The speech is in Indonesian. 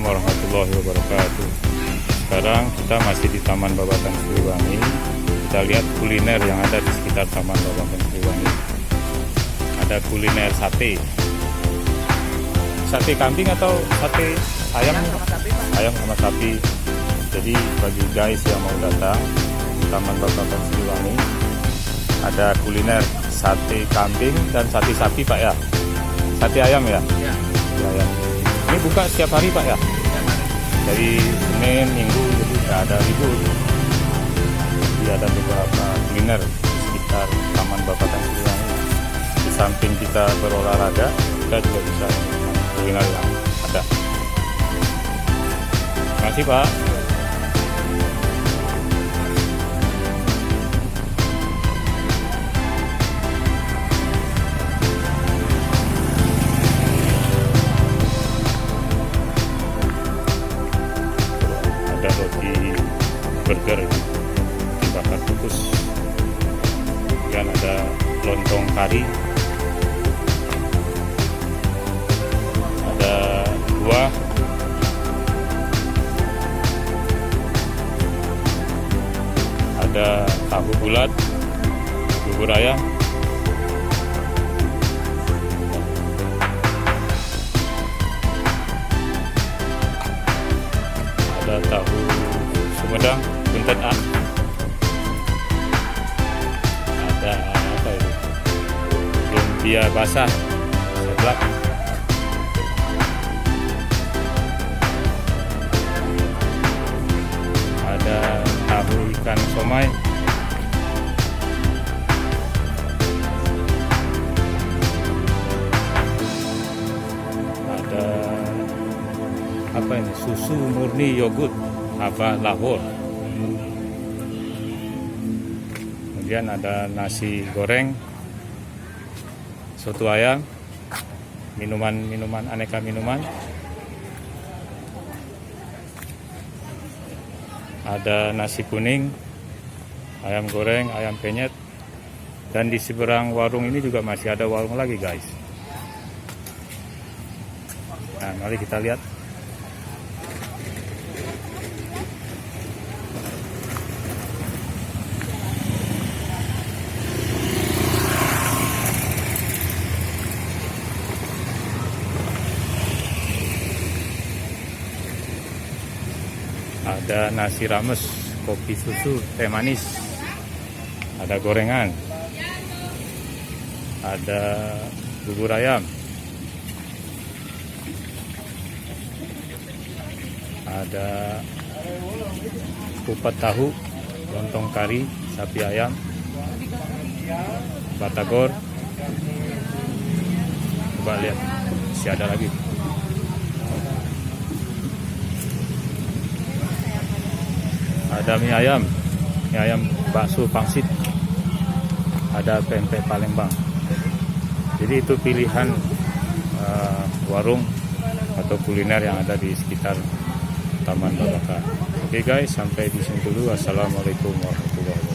warahmatullahi wabarakatuh. Sekarang kita masih di Taman Babakan Siliwangi. Kita lihat kuliner yang ada di sekitar Taman Babakan Siliwangi. Ada kuliner sate. Sate kambing atau sate ayam? Ayam sama sapi. Jadi bagi guys yang mau datang di Taman Babakan Siliwangi, ada kuliner sate kambing dan sate sapi, Pak ya. Sate ayam ya? Iya. Ayam. Ini buka setiap hari, Pak ya? Dari Senin, Minggu, jadi nggak ada libur. Jadi ada beberapa kuliner di sekitar Taman Babakan Siliwangi. Di samping kita berolahraga, kita juga bisa kuliner yang ada. Terima kasih, Pak. Ada roti burger dibakar kukus, dan ada lontong kari, ada buah, ada tahu bulat, bubur ayam, ada tahu Sumedang, punten A, ada apa itu, lumpia basah, seblak, ada tahu ikan somai, ada apa ini, susu murni yogurt Ava Lahore. Kemudian ada nasi goreng, soto ayam, minuman aneka minuman, ada nasi kuning, ayam goreng, ayam penyet, dan di seberang warung ini juga masih ada warung lagi, guys. Nah, mari kita lihat. Ada nasi rames, kopi susu, teh manis, ada gorengan, ada bubur ayam, ada kupat tahu, lontong kari, sapi ayam, batagor. Coba lihat, masih ada lagi. Ada mie ayam bakso pangsit, ada pempek Palembang. Jadi itu pilihan warung atau kuliner yang ada di sekitar Taman Babakan. Oke guys, sampai di sini dulu. Assalamualaikum warahmatullahi wabarakatuh.